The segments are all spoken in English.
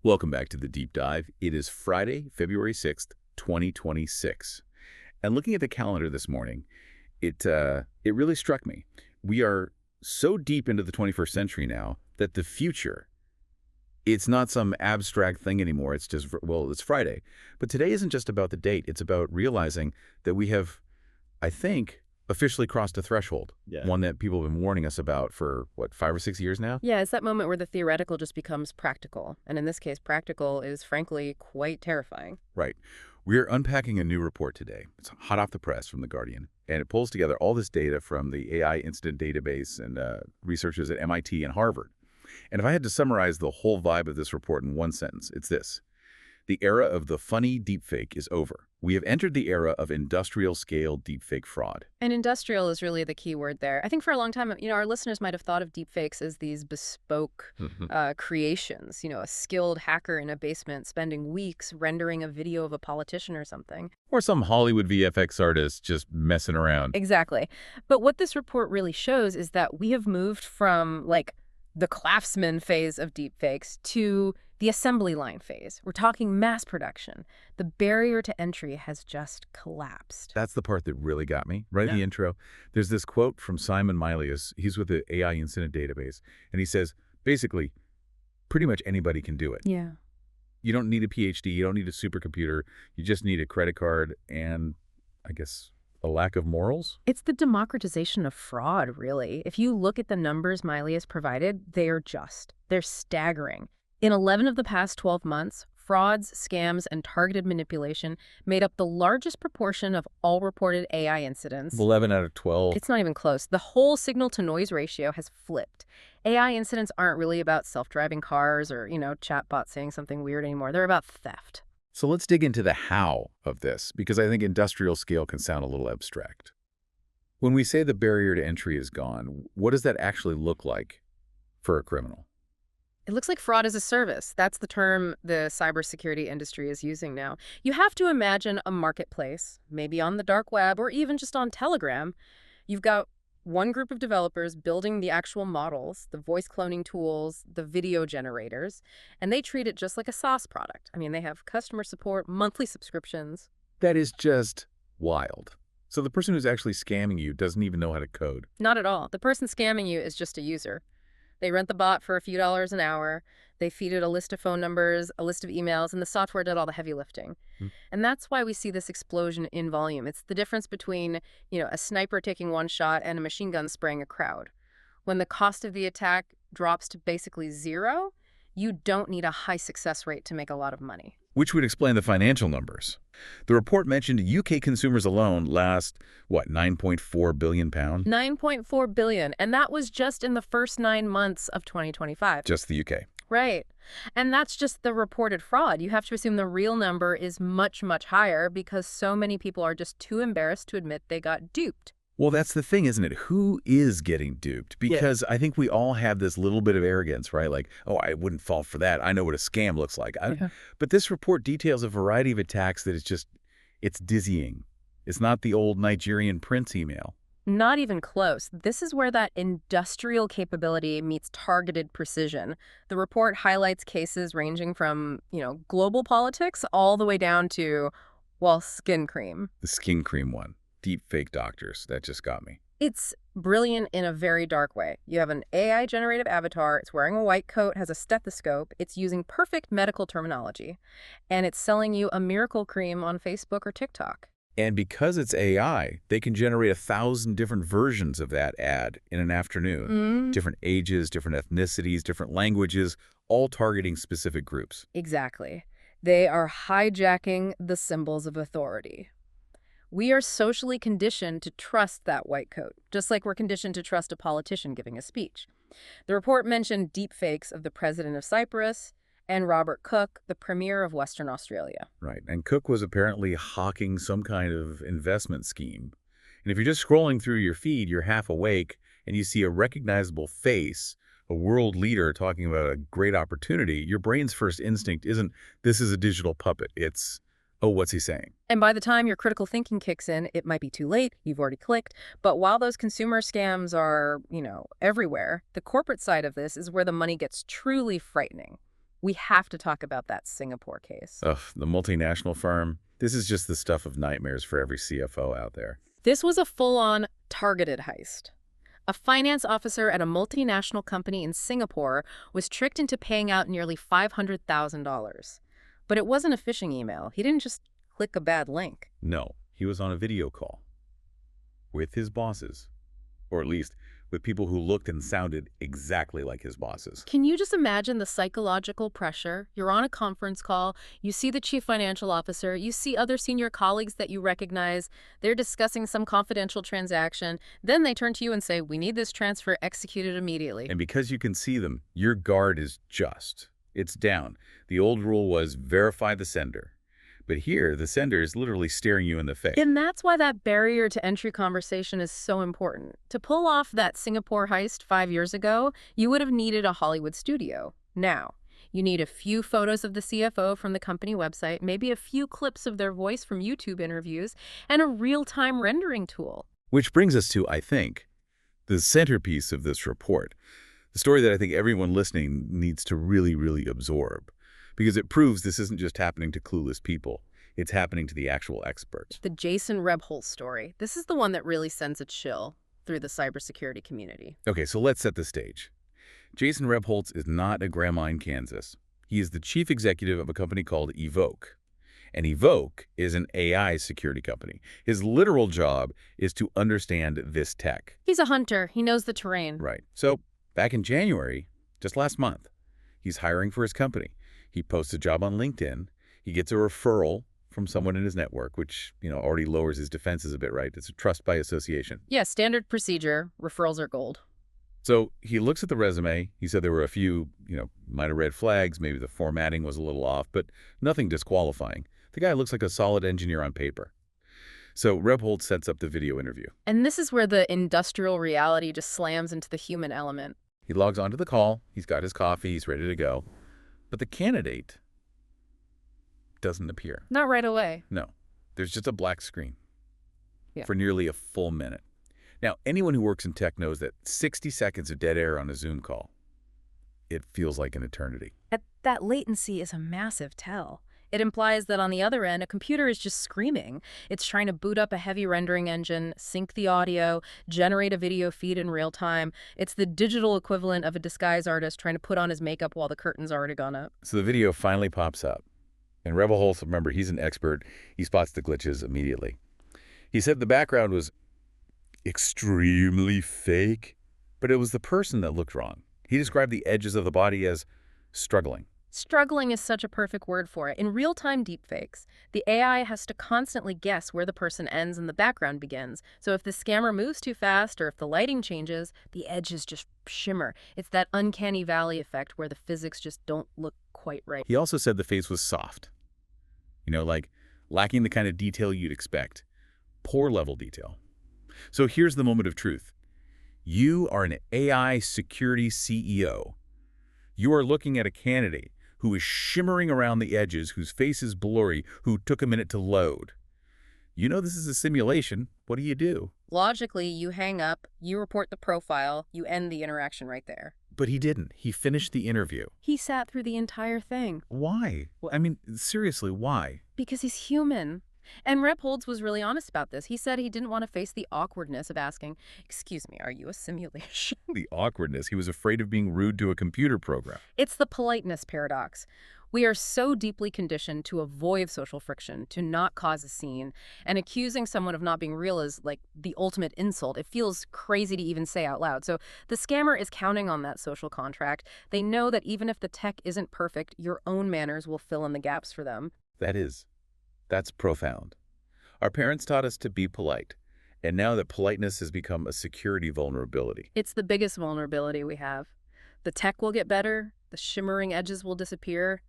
Welcome back to the Deep Dive. It is Friday, February 6th, 2026. And looking at the calendar this morning, it really struck me. We are so deep into the 21st century now that the future, it's not some abstract thing anymore. It's just, well, it's Friday. But today isn't just about the date. It's about realizing that we have, I think, officially crossed a threshold. Yeah. One that people have been warning us about for, what, 5 or 6 years now? Yeah, it's that moment where the theoretical just becomes practical. And in this case, practical is frankly quite terrifying. Right. We're unpacking a new report today. It's hot off the press from The Guardian, and it pulls together all this data from the AI incident database and researchers at MIT and Harvard. And if I had to summarize the whole vibe of this report in one sentence, it's this. The era of the funny deepfake is over. We have entered the era of industrial-scale deepfake fraud. And industrial is really the key word there. I think for a long time, our listeners might have thought of deepfakes as these bespoke creations, a skilled hacker in a basement spending weeks rendering a video of a politician or something. Or some Hollywood VFX artist just messing around. Exactly. But what this report really shows is that we have moved from, the craftsman phase of deepfakes to the assembly line phase. We're talking mass production. The barrier to entry has just collapsed. That's the part that really got me, right in Yeah. the intro. There's this quote from Simon Milius. He's with the AI incident database, and he says, basically, pretty much anybody can do it. Yeah. You don't need a PhD. You don't need a supercomputer. You just need a credit card and, I guess, a lack of morals? It's the democratization of fraud, really. If you look at the numbers Milius provided, they're staggering. In 11 of the past 12 months, frauds, scams, and targeted manipulation made up the largest proportion of all reported AI incidents. 11 out of 12. It's not even close. The whole signal-to-noise ratio has flipped. AI incidents aren't really about self-driving cars or, chatbots saying something weird anymore. They're about theft. So let's dig into the how of this, because I think industrial scale can sound a little abstract. When we say the barrier to entry is gone, what does that actually look like for a criminal? It looks like fraud as a service. That's the term the cybersecurity industry is using now. You have to imagine a marketplace, maybe on the dark web or even just on Telegram. You've got one group of developers building the actual models, the voice cloning tools, the video generators, and they treat it just like a SaaS product. I mean, they have customer support, monthly subscriptions. That is just wild. So the person who's actually scamming you doesn't even know how to code. Not at all. The person scamming you is just a user. They rent the bot for a few dollars an hour. They feed it a list of phone numbers, a list of emails, and the software did all the heavy lifting. And that's why we see this explosion in volume. It's the difference between, a sniper taking one shot and a machine gun spraying a crowd. When the cost of the attack drops to basically zero, you don't need a high success rate to make a lot of money. Which would explain the financial numbers. The report mentioned UK consumers alone last, £9.4 billion? 9.4 billion, and that was just in the first 9 months of 2025. Just the UK. Right. And that's just the reported fraud. You have to assume the real number is much, much higher because so many people are just too embarrassed to admit they got duped. Well, that's the thing, isn't it? Who is getting duped? Because I think we all have this little bit of arrogance, right? Like, oh, I wouldn't fall for that. I know what a scam looks like. But this report details a variety of attacks that it's dizzying. It's not the old Nigerian prince email. Not even close. This is where that industrial capability meets targeted precision. The report highlights cases ranging from, global politics all the way down to, skin cream. The skin cream one. Deep fake doctors. That just got me. It's brilliant in a very dark way. You have an AI-generative avatar. It's wearing a white coat, has a stethoscope. It's using perfect medical terminology. And it's selling you a miracle cream on Facebook or TikTok. And because it's AI, they can generate 1,000 different versions of that ad in an afternoon. Different ages, different ethnicities, different languages, all targeting specific groups. Exactly. They are hijacking the symbols of authority. We are socially conditioned to trust that white coat, just like we're conditioned to trust a politician giving a speech. The report mentioned deepfakes of the president of Cyprus and Robert Cook, the premier of Western Australia. Right. And Cook was apparently hawking some kind of investment scheme. And if you're just scrolling through your feed, you're half awake, and you see a recognizable face, a world leader talking about a great opportunity, your brain's first instinct isn't, this is a digital puppet. It's, oh, what's he saying? And by the time your critical thinking kicks in, it might be too late. You've already clicked. But while those consumer scams are, everywhere, the corporate side of this is where the money gets truly frightening. We have to talk about that Singapore case. Ugh, the multinational firm. This is just the stuff of nightmares for every CFO out there. This was a full-on targeted heist. A finance officer at a multinational company in Singapore was tricked into paying out nearly $500,000. But it wasn't a phishing email. He didn't just click a bad link. No, he was on a video call with his bosses, or at least with people who looked and sounded exactly like his bosses. Can you just imagine the psychological pressure? You're on a conference call, you see the chief financial officer, you see other senior colleagues that you recognize, they're discussing some confidential transaction, then they turn to you and say, we need this transfer executed immediately. And because you can see them, your guard is just. It's down. The old rule was verify the sender. But here, the sender is literally staring you in the face. And that's why that barrier to entry conversation is so important. To pull off that Singapore heist 5 years ago, you would have needed a Hollywood studio. Now, you need a few photos of the CFO from the company website, maybe a few clips of their voice from YouTube interviews, and a real-time rendering tool. Which brings us to, I think, the centerpiece of this report. The story that I think everyone listening needs to really absorb. Because it proves this isn't just happening to clueless people. It's happening to the actual experts. The Jason Rebholz story. This is the one that really sends a chill through the cybersecurity community. Okay, so let's set the stage. Jason Rebholz is not a grandma in Kansas. He is the chief executive of a company called Evoke. And Evoke is an AI security company. His literal job is to understand this tech. He's a hunter. He knows the terrain. Right. So back in January, just last month, he's hiring for his company. He posts a job on LinkedIn. He gets a referral from someone in his network, which, already lowers his defenses a bit, right? It's a trust by association. Yeah, standard procedure. Referrals are gold. So he looks at the resume. He said there were a few, minor red flags. Maybe the formatting was a little off, but nothing disqualifying. The guy looks like a solid engineer on paper. So Rebholz sets up the video interview. And this is where the industrial reality just slams into the human element. He logs onto the call. He's got his coffee. He's ready to go. But the candidate doesn't appear. Not right away. No. There's just a black screen for Yeah. nearly a full minute. Now, anyone who works in tech knows that 60 seconds of dead air on a Zoom call, it feels like an eternity. That latency is a massive tell. It implies that on the other end, a computer is just screaming. It's trying to boot up a heavy rendering engine, sync the audio, generate a video feed in real time. It's the digital equivalent of a disguise artist trying to put on his makeup while the curtain's already gone up. So the video finally pops up. And Rebholz, remember, he's an expert. He spots the glitches immediately. He said the background was extremely fake, but it was the person that looked wrong. He described the edges of the body as struggling. Struggling is such a perfect word for it. In real-time deepfakes, the AI has to constantly guess where the person ends and the background begins. So if the scammer moves too fast or if the lighting changes, the edges just shimmer. It's that uncanny valley effect where the physics just don't look quite right. He also said the face was soft. Like lacking the kind of detail you'd expect. Poor level detail. So here's the moment of truth. You are an AI security CEO. You are looking at a candidate who is shimmering around the edges, whose face is blurry, who took a minute to load. You know this is a simulation. What do? Logically, you hang up, you report the profile, you end the interaction right there. But he didn't. He finished the interview. He sat through the entire thing. Why? I mean, seriously, why? Because he's human. And Rebholz was really honest about this. He said he didn't want to face the awkwardness of asking, "Excuse me, are you a simulation?" The awkwardness. He was afraid of being rude to a computer program. It's the politeness paradox. We are so deeply conditioned to avoid social friction, to not cause a scene, and accusing someone of not being real is like the ultimate insult. It feels crazy to even say out loud. So the scammer is counting on that social contract. They know that even if the tech isn't perfect, your own manners will fill in the gaps for them. That's profound. Our parents taught us to be polite, and now that politeness has become a security vulnerability. It's the biggest vulnerability we have. The tech will get better, the shimmering edges will disappear,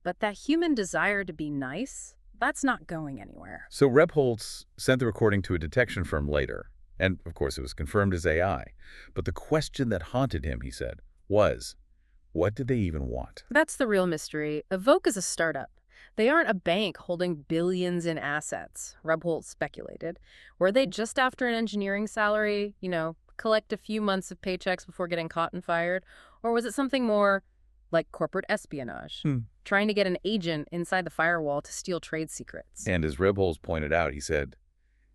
but that human desire to be nice, that's not going anywhere. So Rebholz sent the recording to a detection firm later, and of course it was confirmed as AI. But the question that haunted him, he said, was, what did they even want? That's the real mystery. Evoke is a startup. They aren't a bank holding billions in assets, Rebholz speculated. Were they just after an engineering salary, collect a few months of paychecks before getting caught and fired? Or was it something more like corporate espionage, Hmm. trying to get an agent inside the firewall to steal trade secrets. And as Rebholz pointed out, he said,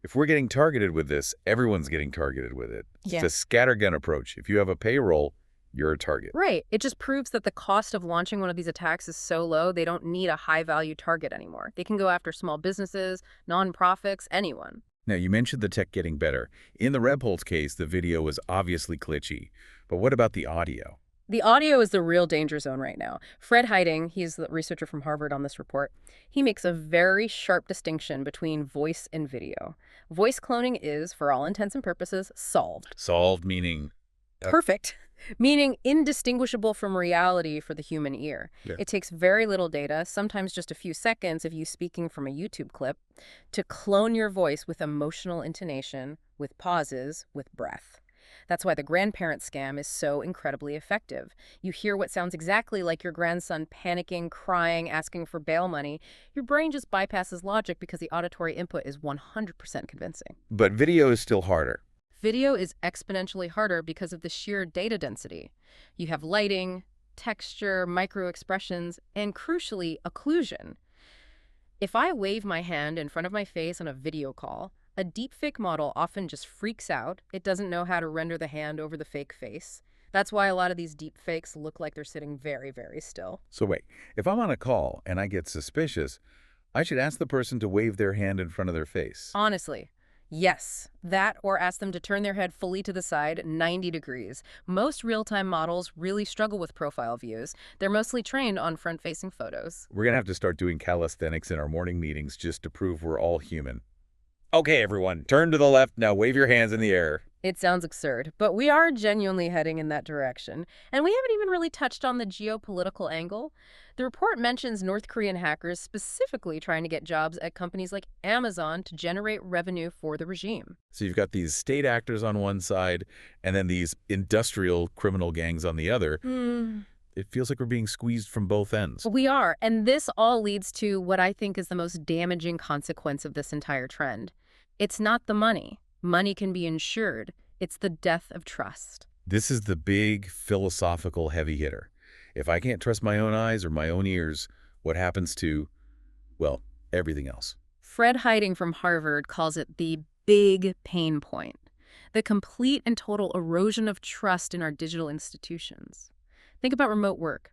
if we're getting targeted with this, everyone's getting targeted with it. It's Yeah. a scattergun approach. If you have a payroll, you're a target. Right. It just proves that the cost of launching one of these attacks is so low, they don't need a high-value target anymore. They can go after small businesses, nonprofits, anyone. Now, you mentioned the tech getting better. In the Rebholz case, the video was obviously glitchy. But what about the audio? The audio is the real danger zone right now. Fred Heiting, he's the researcher from Harvard on this report, he makes a very sharp distinction between voice and video. Voice cloning is, for all intents and purposes, solved. Solved meaning... Perfect. Meaning indistinguishable from reality for the human ear. Yeah. It takes very little data, sometimes just a few seconds of you speaking from a YouTube clip, to clone your voice with emotional intonation, with pauses, with breath. That's why the grandparent scam is so incredibly effective. You hear what sounds exactly like your grandson panicking, crying, asking for bail money. Your brain just bypasses logic because the auditory input is 100% convincing. But video is still harder. Video is exponentially harder because of the sheer data density. You have lighting, texture, micro-expressions, and crucially, occlusion. If I wave my hand in front of my face on a video call, a deepfake model often just freaks out. It doesn't know how to render the hand over the fake face. That's why a lot of these deepfakes look like they're sitting very, very still. So wait, if I'm on a call and I get suspicious, I should ask the person to wave their hand in front of their face. Honestly, yes. That or ask them to turn their head fully to the side, 90 degrees. Most real-time models really struggle with profile views. They're mostly trained on front-facing photos. We're going to have to start doing calisthenics in our morning meetings just to prove we're all human. Okay, everyone, turn to the left. Now wave your hands in the air. It sounds absurd, but we are genuinely heading in that direction. And we haven't even really touched on the geopolitical angle. The report mentions North Korean hackers specifically trying to get jobs at companies like Amazon to generate revenue for the regime. So you've got these state actors on one side and then these industrial criminal gangs on the other. It feels like we're being squeezed from both ends. We are, and this all leads to what I think is the most damaging consequence of this entire trend. It's not the money. Money can be insured. It's the death of trust. This is the big philosophical heavy hitter. If I can't trust my own eyes or my own ears, what happens to, well, everything else? Fred Heiting from Harvard calls it the big pain point, the complete and total erosion of trust in our digital institutions. Think about remote work.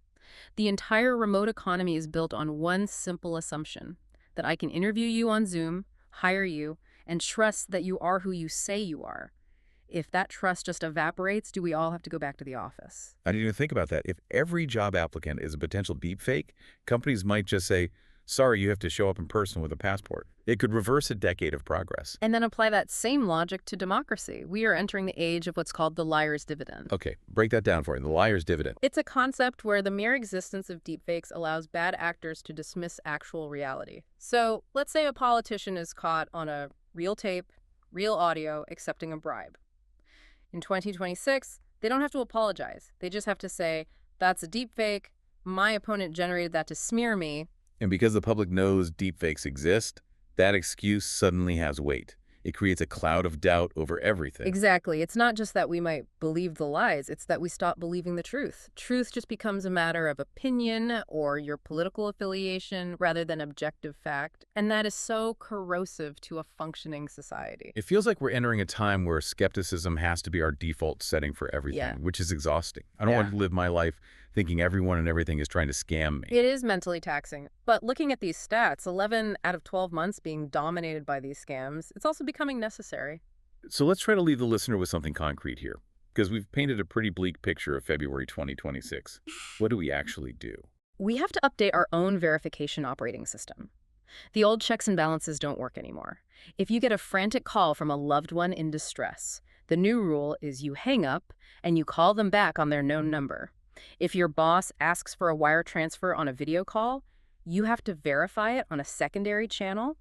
The entire remote economy is built on one simple assumption, that I can interview you on Zoom, hire you, and trust that you are who you say you are. If that trust just evaporates, do we all have to go back to the office? I didn't even think about that. If every job applicant is a potential deepfake, companies might just say, sorry, you have to show up in person with a passport. It could reverse a decade of progress. And then apply that same logic to democracy. We are entering the age of what's called the liar's dividend. Okay, break that down for me. The liar's dividend. It's a concept where the mere existence of deepfakes allows bad actors to dismiss actual reality. So let's say a politician is caught on a real tape, real audio, accepting a bribe. In 2026, they don't have to apologize. They just have to say, that's a deepfake, my opponent generated that to smear me. And because the public knows deepfakes exist, that excuse suddenly has weight. It creates a cloud of doubt over everything. Exactly. It's not just that we might believe the lies, it's that we stop believing the truth. Truth just becomes a matter of opinion or your political affiliation rather than objective fact. And that is so corrosive to a functioning society. It feels like we're entering a time where skepticism has to be our default setting for everything, Yeah. which is exhausting. I don't want to live my life thinking everyone and everything is trying to scam me. It is mentally taxing. But looking at these stats, 11 out of 12 months being dominated by these scams, it's also becoming necessary. So let's try to leave the listener with something concrete here, because we've painted a pretty bleak picture of February 2026. What do we actually do? We have to update our own verification operating system. The old checks and balances don't work anymore. If you get a frantic call from a loved one in distress, the new rule is you hang up and you call them back on their known number. If your boss asks for a wire transfer on a video call, you have to verify it on a secondary channel,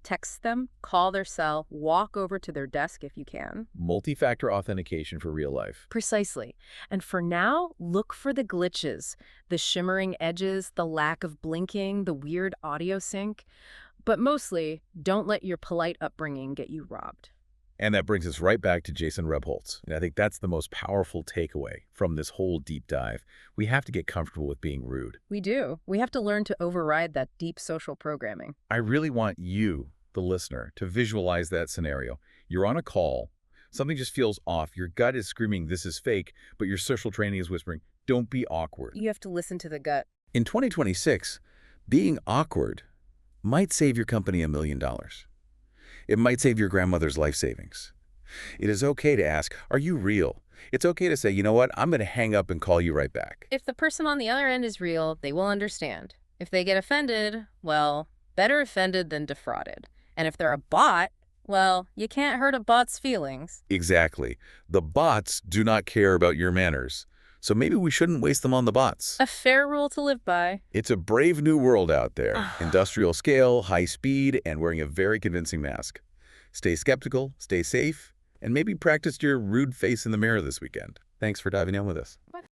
text them, call their cell, walk over to their desk if you can. Multi-factor authentication for real life. Precisely. And for now, look for the glitches, the shimmering edges, the lack of blinking, the weird audio sync. But mostly, don't let your polite upbringing get you robbed. And that brings us right back to Jason Rebholz. And I think that's the most powerful takeaway from this whole deep dive. We have to get comfortable with being rude. We do. We have to learn to override that deep social programming. I really want you, the listener, to visualize that scenario. You're on a call. Something just feels off. Your gut is screaming, this is fake, but your social training is whispering, don't be awkward. You have to listen to the gut. In 2026, being awkward might save your company $1 million. It might save your grandmother's life savings. It is okay to ask, are you real? It's okay to say, you know what, I'm going to hang up and call you right back. If the person on the other end is real, they will understand. If they get offended, well, better offended than defrauded. And if they're a bot, well, you can't hurt a bot's feelings. Exactly. The bots do not care about your manners. So maybe we shouldn't waste them on the bots. A fair rule to live by. It's a brave new world out there. Industrial scale, high speed, and wearing a very convincing mask. Stay skeptical, stay safe, and maybe practice your rude face in the mirror this weekend. Thanks for diving in with us.